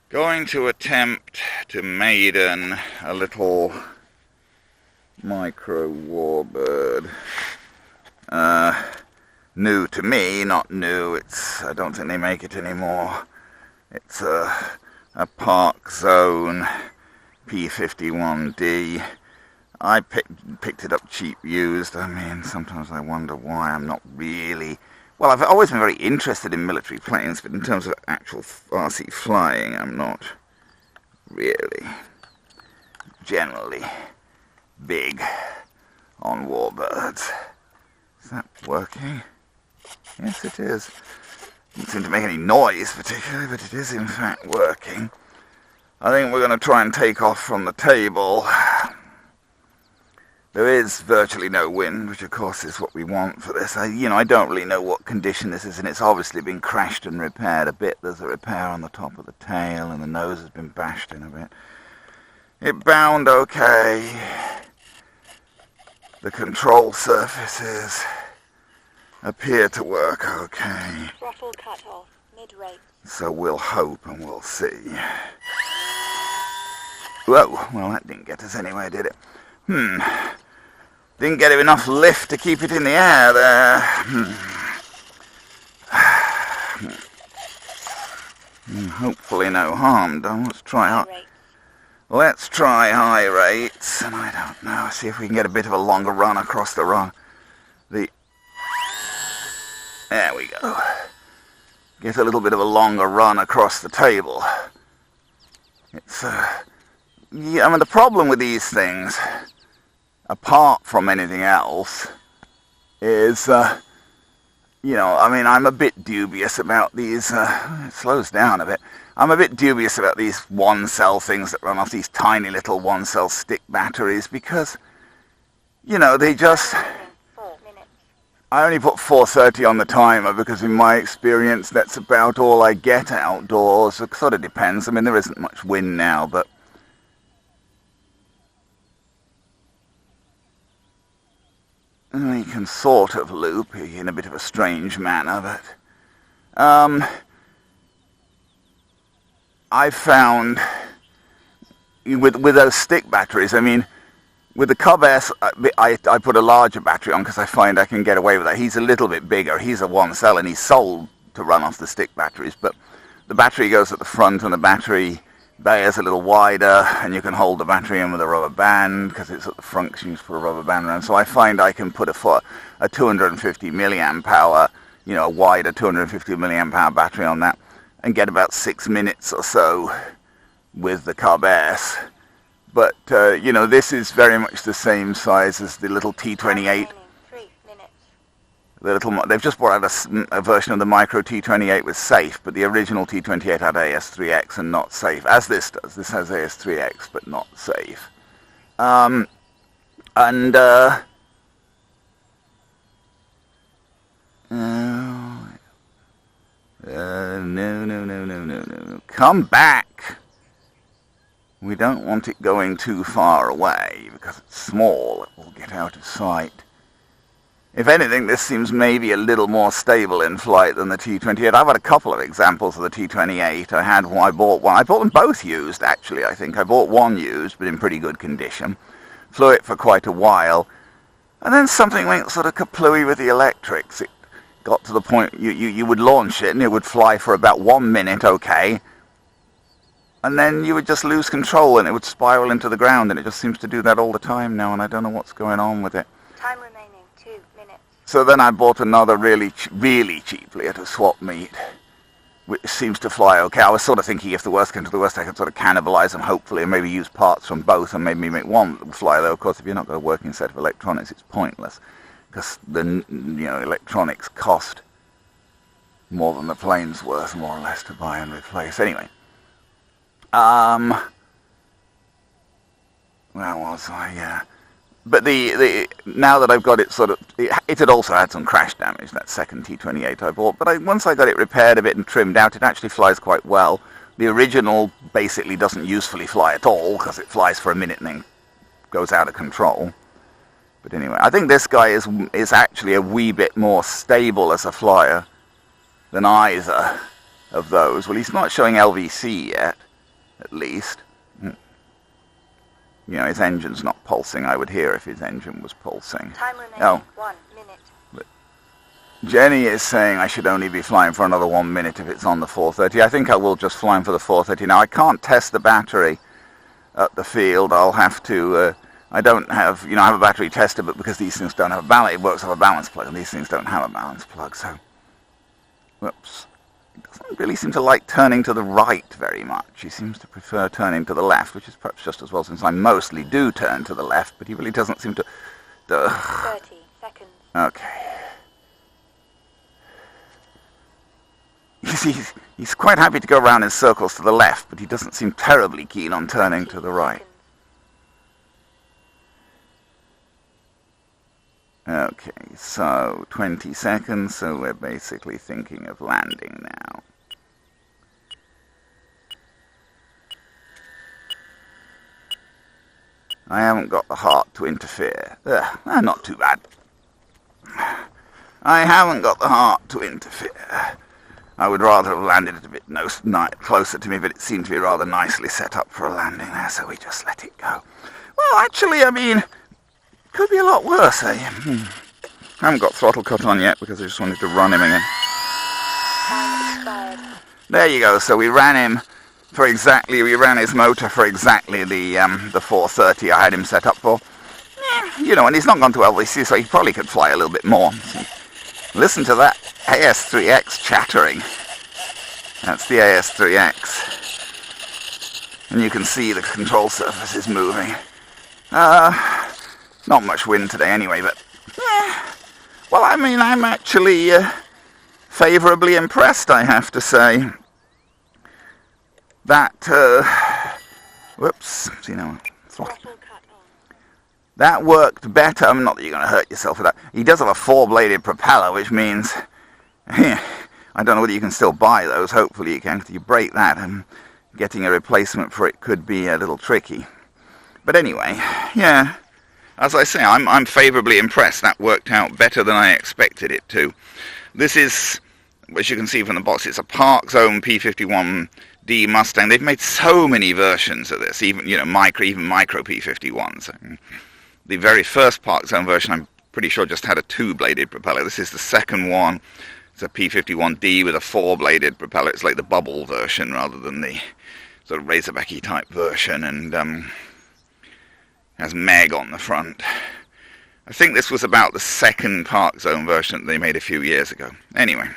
Going to attempt to Maiden a little micro warbird. New to me, not new. I don't think they make it anymore. It's a Parkzone P-51D. I picked it up cheap used. I mean, sometimes I wonder why I'm not really... Well, I've always been very interested in military planes, but in terms of actual RC flying, I'm not really generally big on warbirds. Is that working? Yes, it is. Doesn't seem to make any noise particularly, but it is in fact working. I think we're going to try and take off from the table. There is virtually no wind, which of course is what we want for this. I don't really know what condition this is, and it's obviously been crashed and repaired a bit. There's a repair on the top of the tail, and the nose has been bashed in a bit. It bound okay. The control surfaces appear to work okay. Throttle cut off, mid-rate. So we'll hope and we'll see. Whoa, well that didn't get us anywhere, did it? Didn't get enough lift to keep it in the air there. Hopefully no harm done. Let's try high rates, and I don't know, see if we can get a bit of a longer run across the run. There we go. Get a little bit of a longer run across the table. It's yeah, I mean the problem with these things, apart from anything else, is I mean I'm a bit dubious about these. It slows down a bit. I'm a bit dubious about these one-cell things that run off these tiny little one-cell stick batteries because, they just... I only put 430 on the timer because in my experience that's about all I get outdoors. It sort of depends. I mean, there isn't much wind now, but... you can sort of loop in a bit of a strange manner, but... I found with those stick batteries, I mean, with the Cub S, I put a larger battery on because I find I can get away with that. He's a little bit bigger. He's a one cell and he's sold to run off the stick batteries, but the battery goes at the front and the battery bay is a little wider and you can hold the battery in with a rubber band because it's at the front, you just put a rubber band around. So I find I can put a 250 milliamp hour, a wider 250 milliamp hour battery on that and get about 6 minutes or so with the Cub S. But, this is very much the same size as the little T28. They've just brought out a version of the Micro T28 with safe, but the original T28 had AS3X and not safe, as this does. This has AS3X, but not safe. No. Come back! We don't want it going too far away, because it's small, it will get out of sight. If anything, this seems maybe a little more stable in flight than the T28. I've had a couple of examples of the T28. I bought one. I bought them both used, actually, I think. I bought one used, but in pretty good condition. Flew it for quite a while. And then something went sort of kaplooey with the electrics. It got to the point you would launch it and it would fly for about 1 minute, okay. And then you would just lose control and it would spiral into the ground, and it just seems to do that all the time now, and I don't know what's going on with it. Time remaining 2 minutes. So then I bought another really cheaply at a swap meet, which seems to fly okay. I was sort of thinking if the worst came to the worst, I could sort of cannibalize them hopefully and maybe use parts from both and maybe make one that will fly, though of course if you're not got a working set of electronics it's pointless because the electronics cost more than the plane's worth more or less to buy and replace. Anyway. Where was I? Yeah. But now that I've got it sort of, it had also had some crash damage, that second T28 I bought, but once I got it repaired a bit and trimmed out, it actually flies quite well. The original basically doesn't usefully fly at all, because it flies for a minute and then goes out of control. But anyway, I think this guy is actually a wee bit more stable as a flyer than either of those. Well, he's not showing LVC yet, at least. You know, his engine's not pulsing. I would hear if his engine was pulsing. Time remaining, Oh. 1 minute. Jenny is saying I should only be flying for another 1 minute if it's on the 430. I think I will just fly for the 430. Now, I can't test the battery at the field. I'll have to... I don't have... You know, I have a battery tester, but because these things don't have a balance, it works off a balance plug, and these things don't have a balance plug, so... Whoops. He doesn't really seem to like turning to the right very much. He seems to prefer turning to the left, which is perhaps just as well, since I mostly do turn to the left, but he really doesn't seem to... 30 seconds. Okay. He's quite happy to go around in circles to the left, but he doesn't seem terribly keen on turning to the right. Okay, so 20 seconds, so we're basically thinking of landing now. I haven't got the heart to interfere. Not too bad. I haven't got the heart to interfere. I would rather have landed it a bit closer to me, but it seemed to be rather nicely set up for a landing there, so we just let it go. Well, actually, I mean, could be a lot worse, eh? I haven't got throttle cut on yet because I just wanted to run him again. There you go, so we ran his motor for exactly the 430 I had him set up for. You know, and he's not gone to LVC, so he probably could fly a little bit more. Listen to that AS3X chattering. That's the AS3X. And you can see the control surface is moving. Not much wind today anyway, but... Well, I mean, I'm actually favourably impressed, I have to say. That, whoops, see now, that worked better. I'm not that you're going to hurt yourself with that. He does have a 4-bladed propeller, which means, I don't know whether you can still buy those. Hopefully you can, because you break that, and getting a replacement for it could be a little tricky. But anyway, yeah, as I say, I'm favourably impressed. That worked out better than I expected it to. This is, as you can see from the box, it's a Parkzone P-51D Mustang. They've made so many versions of this, even micro P-51s. The very first Parkzone version, I'm pretty sure, just had a 2-bladed propeller. This is the second one. It's a P-51D with a 4-bladed propeller. It's like the bubble version rather than the sort of razorbacky type version, and has Meg on the front. I think this was about the second Parkzone version that they made a few years ago. Anyway.